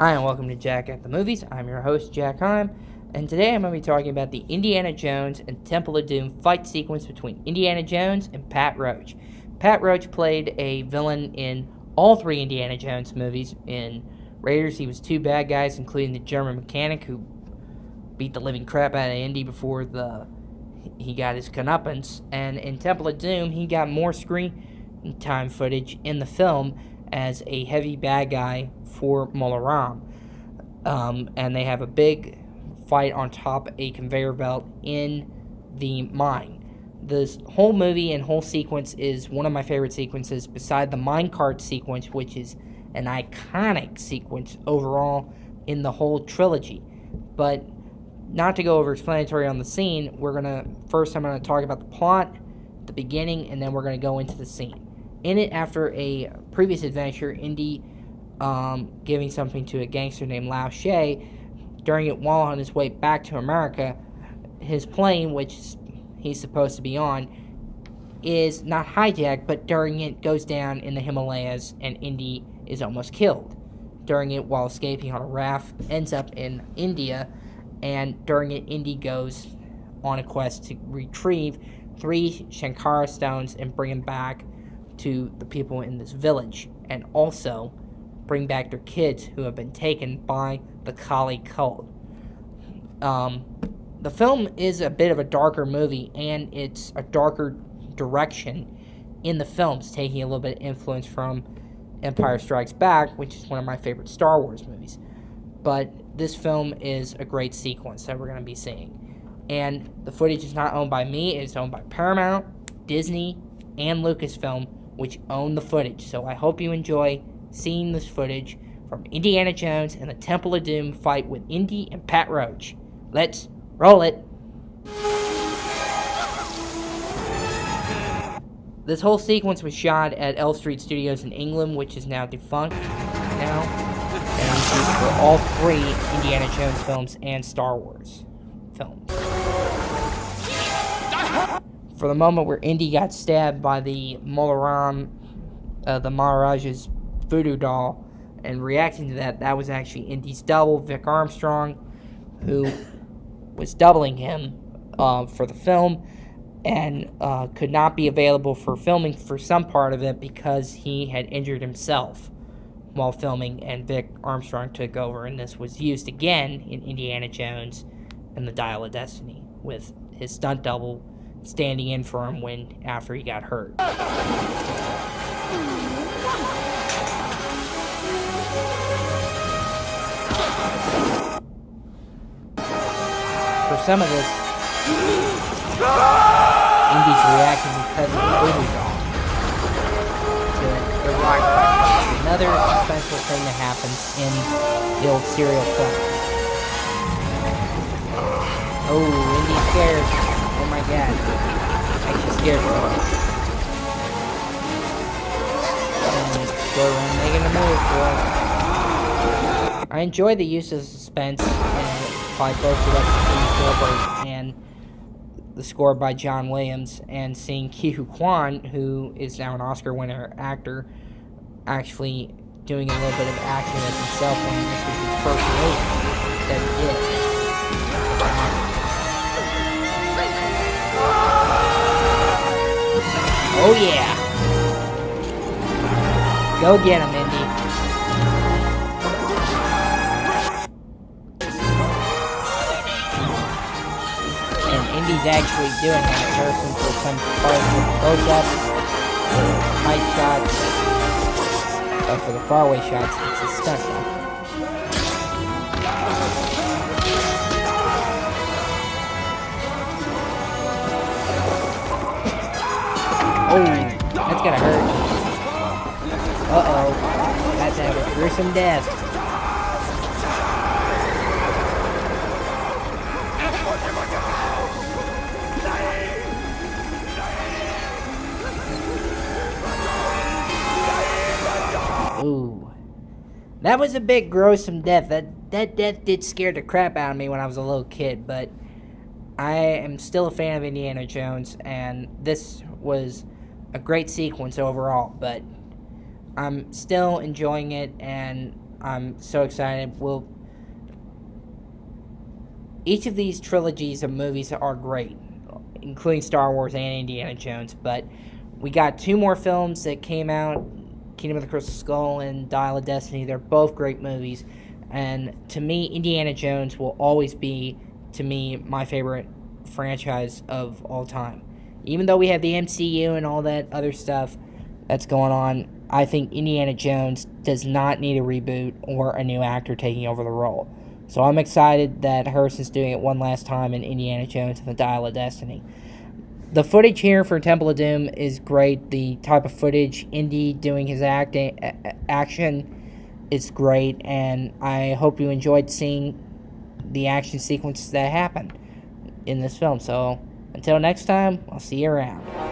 Hi, and welcome to Jack at the Movies. I'm your host, Jack Heim, and today I'm going to be talking about the Indiana Jones and Temple of Doom fight sequence between Indiana Jones and Pat Roach. Pat Roach played a villain in all three Indiana Jones movies. In Raiders, he was two bad guys, including the German mechanic who beat the living crap out of Indy before he got his comeuppance. And in Temple of Doom, he got more screen time footage in the film as a heavy bad guy for Molaram. And they have a big fight on top of a conveyor belt in the mine. This whole movie and whole sequence is one of my favorite sequences, beside the minecart sequence, which is an iconic sequence overall in the whole trilogy. But not to go over explanatory on the scene, I'm going to talk about the plot, the beginning, and then we're going to go into the scene. In it, after a previous adventure, Indy giving something to a gangster named Lao She, during it while on his way back to America, his plane, which he's supposed to be on, is not hijacked, but during it goes down in the Himalayas, and Indy is almost killed. During it, while escaping on a raft, ends up in India, and during it, Indy goes on a quest to retrieve 3 Shankara stones and bring them back to the people in this village, and also bring back their kids who have been taken by the Kali cult. The film is a bit of a darker movie, and it's a darker direction in the films, taking a little bit of influence from Empire Strikes Back, which is one of my favorite Star Wars movies. But this film is a great sequence that we're going to be seeing. And the footage is not owned by me, it's owned by Paramount, Disney, and Lucasfilm, which own the footage. So I hope you enjoy seeing this footage from Indiana Jones and the Temple of Doom fight with Indy and Pat Roach. Let's roll it. This whole sequence was shot at Elm Street Studios in England, which is now defunct now, and it's used for all 3 Indiana Jones films and Star Wars films. For the moment where Indy got stabbed by the Molaram, the Maharaja's voodoo doll, and reacting to that was actually Indy's double, Vic Armstrong, who was doubling him for the film, and could not be available for filming for some part of it because he had injured himself while filming, and Vic Armstrong took over, and this was used again in Indiana Jones and the Dial of Destiny, with his stunt double standing in for him after he got hurt. For some of this, Indy's reacting because of the voodoo doll to the rock fight. Another special thing that happens in the old serial films. Oh, Indy's scared. Oh my god. Actually scared for him. And go around making a move, boy. I enjoy the use of suspense by both director Steven Spielberg and the score by John Williams, and seeing Ke Huy Quan, who is now an Oscar winner actor, actually doing a little bit of action as himself when this was his first movie that he did. Oh yeah! Go get him, Indy. And Indy's actually doing that person for some parts with close-ups, tight shots, but for the faraway shots, it's a stunt. Oh, that's gonna hurt. Uh-oh. That's to have a gruesome death. Ooh. That was a bit gruesome death. That death did scare the crap out of me when I was a little kid, but I am still a fan of Indiana Jones, and this was a great sequence overall, but I'm still enjoying it, and I'm so excited. Each of these trilogies of movies are great, including Star Wars and Indiana Jones, but we got 2 more films that came out, Kingdom of the Crystal Skull and Dial of Destiny. They're both great movies, and to me, Indiana Jones will always be, to me, my favorite franchise of all time. Even though we have the MCU and all that other stuff that's going on, I think Indiana Jones does not need a reboot or a new actor taking over the role. So I'm excited that Harrison's doing it one last time in Indiana Jones and the Dial of Destiny. The footage here for Temple of Doom is great. The type of footage, Indy doing his action is great, and I hope you enjoyed seeing the action sequences that happen in this film. So until next time, I'll see you around.